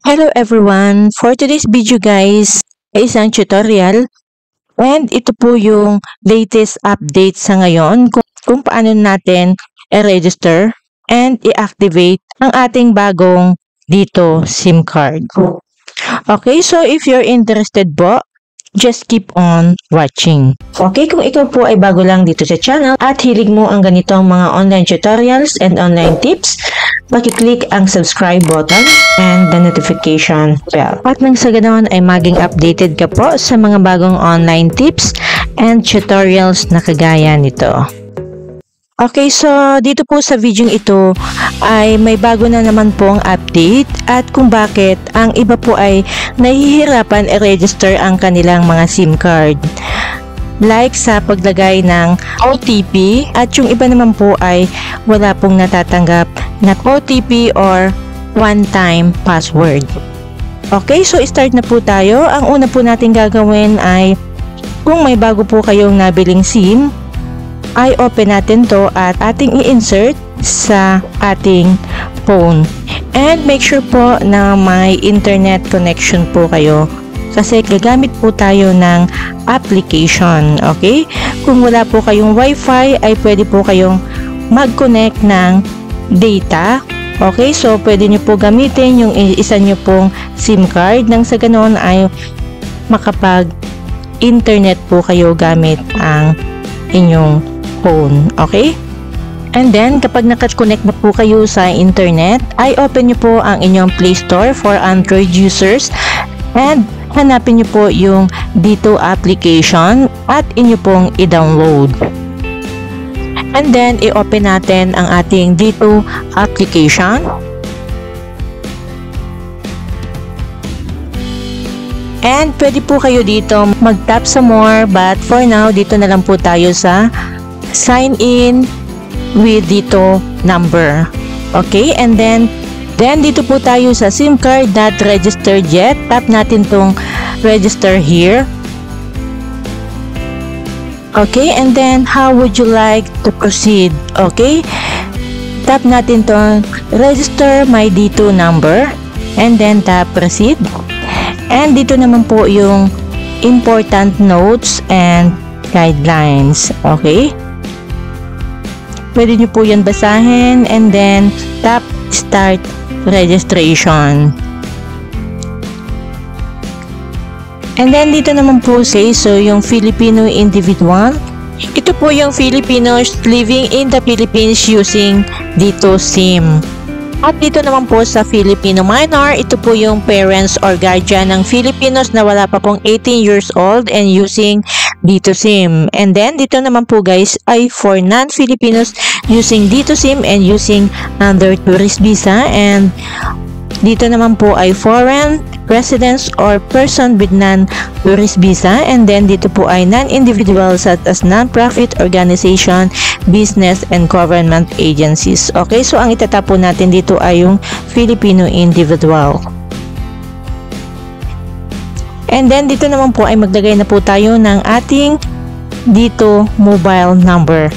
Hello everyone! For today's video guys, ay isang tutorial and ito po yung latest update sa ngayon kung paano natin i-register and i-activate ang ating bagong dito SIM card. Okay, so if you're interested po, just keep on watching. Okay, kung ikaw po ay bago lang dito sa channel at hilig mo ang ganitong mga online tutorials and online tips, paki-click ang subscribe button and the notification bell. At nang sa ganoon ay maging updated ka po sa mga bagong online tips and tutorials na kagaya nito. Okay, so dito po sa video ito ay may bago na naman pong update at kung bakit ang iba po ay nahihirapan i-register ang kanilang mga SIM card. Like sa paglagay ng OTP at yung iba naman po ay wala pong natatanggap na OTP or one-time password. Okay, so start na po tayo. Ang una po natin gagawin ay kung may bago po kayong nabiling SIM, ay open natin to at ating i-insert sa ating phone. And make sure po na may internet connection po kayo kasi gagamit po tayo ng application. Okay? Kung wala po kayong wifi ay pwede po kayong mag-connect ng data. Okay? So pwede nyo po gamitin yung isa nyo pong SIM card nang sa ganoon ay makapag-internet po kayo gamit ang inyong phone. Okay? And then, kapag naka-connect na po kayo sa internet, ay open nyo po ang inyong Play Store for Android users and hanapin nyo po yung dito application at inyo pong i-download. And then, i-open natin ang ating dito application. And pwede po kayo dito mag-tap sa more, but for now, dito na lang po tayo sa sign in with dito number. Okay, and then dito po tayo sa SIM card not registered yet. Tap natin tong register here. Okay, and then how would you like to proceed? Okay, tap natin tong register my dito number and then tap proceed. And dito naman po yung important notes and guidelines. Okay, pwede nyo po yan basahin and then tap start registration. And then dito naman po so yung Filipino individual. Ito po yung Filipinos living in the Philippines using dito SIM. At dito naman po sa Filipino minor, ito po yung parents or guardian ng Filipinos na wala pa pong 18 years old and using dito SIM. And then dito naman po guys ay for non-Filipinos using dito SIM and using under tourist visa, and dito naman po ay foreign residents or person with non-tourist visa, and then dito po ay non-individuals such as non-profit organization, business, and government agencies. Okay, so ang itatap po natin dito ay yung Filipino individual. And then dito naman po ay maglagay na po tayo ng ating dito mobile number.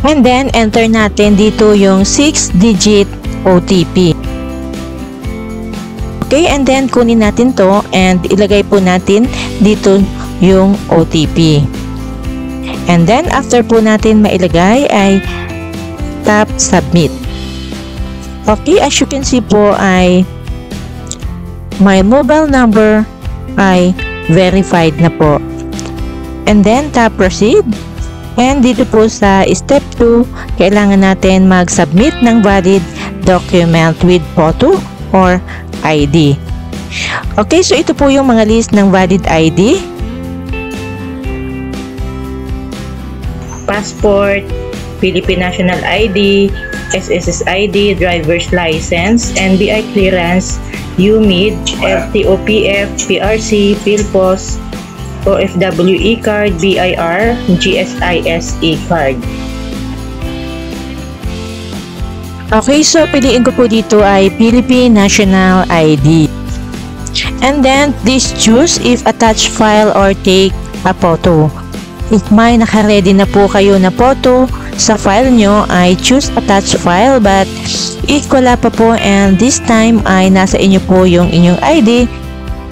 And then enter natin dito yung 6-digit OTP. Okay, and then kunin natin to and ilagay po natin dito yung OTP. And then after po natin mailagay ay tap submit. Okay, as you can see po ay my mobile number ay verified na po. And then tap proceed. And dito po sa step 2, kailangan natin mag-submit ng valid document with photo or ID. Okay, so ito po yung mga list ng valid ID. Passport, Philippine National ID, SSS ID, driver's license, NBI clearance, UMID, LTOPF, PRC, PhilPos, OFWE card, BIR, GSISE card. Okay, so piliin ko po dito ay Philippine National ID. And then please choose if attach file or take a photo. If may naka-ready na po kayo na photo sa file nyo, ay choose attach file, but if wala pa po and this time ay nasa inyo po yung inyong ID,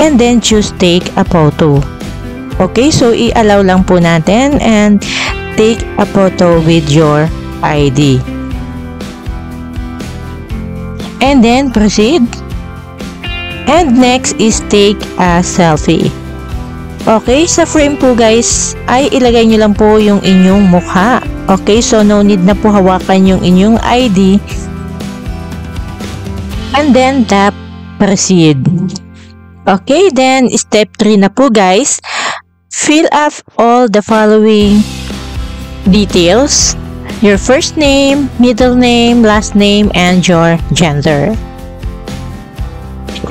and then choose take a photo. Okay, so i-allow lang po natin and take a photo with your ID. And then proceed. And next is take a selfie. Okay, sa frame po guys, ay ilagay nyo lang po yung inyong mukha. Okay, so no need na po hawakan yung inyong ID. And then tap proceed. Okay, then step 3 na po guys. Fill up all the following details. Your first name, middle name, last name, and your gender.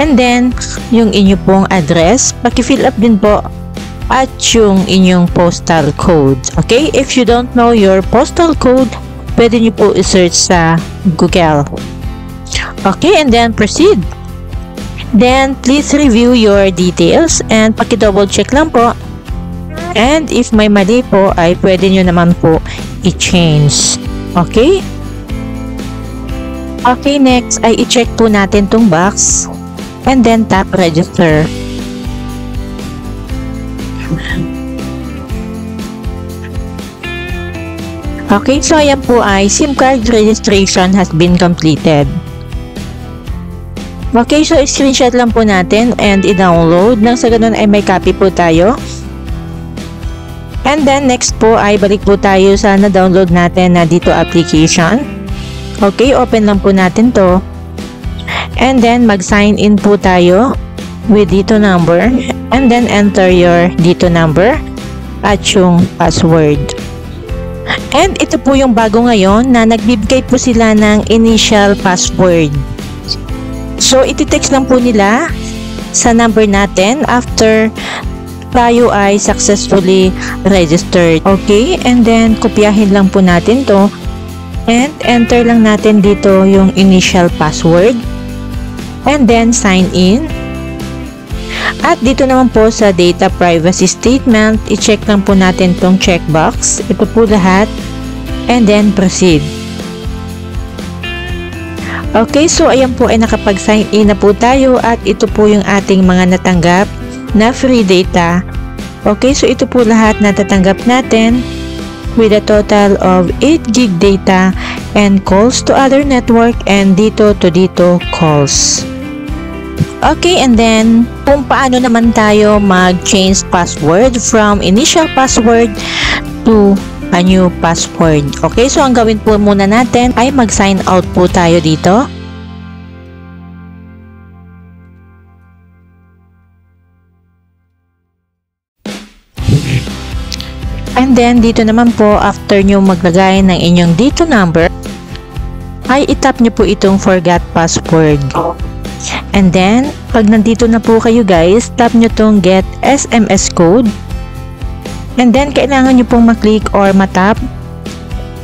And then, yung inyo pong address, paki-fill up din po at yung inyong postal code. Okay? If you don't know your postal code, pwede nyo po i-search sa Google. Okay? And then, proceed. Then, please review your details and paki-double check lang po. And if may mali po, ay pwede nyo naman po i-change. Okay? Okay, next ay i-check po natin tong box. And then tap register. Okay, so ayan po ay SIM card registration has been completed. Okay, so screenshot lang po natin and i-download. Nang sa ganun ay may copy po tayo. And then next po ay balik po tayo sa na-download natin na dito application. Okay, open lang po natin to. And then mag-sign in po tayo with dito number. And then enter your dito number at yung password. And ito po yung bago ngayon na nagbibigay po sila ng initial password. So iti-text lang po nila sa number natin after tayo ay successfully registered. Okay, and then kopyahin lang po natin to and enter lang natin dito yung initial password and then sign in. At dito naman po sa data privacy statement, i-check lang po natin tong checkbox. Ito po lahat and then proceed. Okay, so ayan po ay nakapag-sign in na po tayo at ito po yung ating mga natanggap na free data. Okay, so ito po lahat na tatanggap natin with a total of 8 gig data and calls to other network and dito to dito calls. Okay, and then kung paano naman tayo mag-change password from initial password to a new password. Okay, so ang gawin po muna natin ay mag-sign out po tayo dito. And then dito naman po after nyo maglagay ng inyong dito number ay itap nyo po itong forgot password. And then pag nandito na po kayo guys, tap nyo tong get SMS code. And then kailangan nyo pong maklik or matap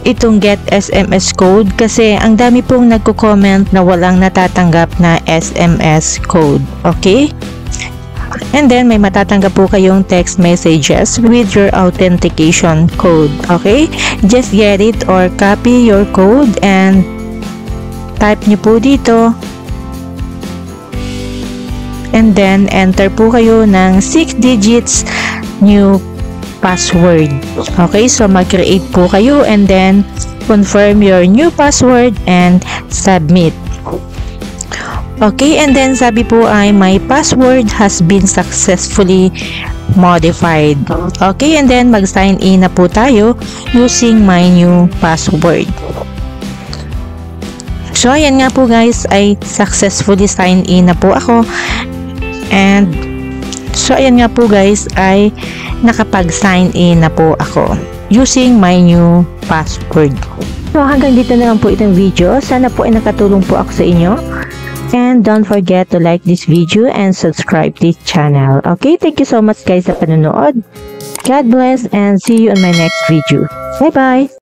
itong get SMS code kasi ang dami pong nagko-comment na walang natatanggap na SMS code. Okay? And then may matatanggap po kayong text messages with your authentication code. Okay? Just get it or copy your code and type nyo po dito. And then enter po kayo ng 6 digits new password. Okay? So mag-create po kayo and then confirm your new password and submit. Okay, and then sabi po ay my password has been successfully modified. Okay, and then mag-sign in na po tayo using my new password. So, ayan nga po guys, ay successfully sign in na po ako. And, so ayan nga po guys, ay nakapag-sign in na po ako using my new password. So, hanggang dito na lang po itong video. Sana po ay nakatulong po ako sa inyo. And don't forget to like this video and subscribe this channel. Okay, thank you so much guys sa panonood. God bless and see you on my next video. Bye-bye!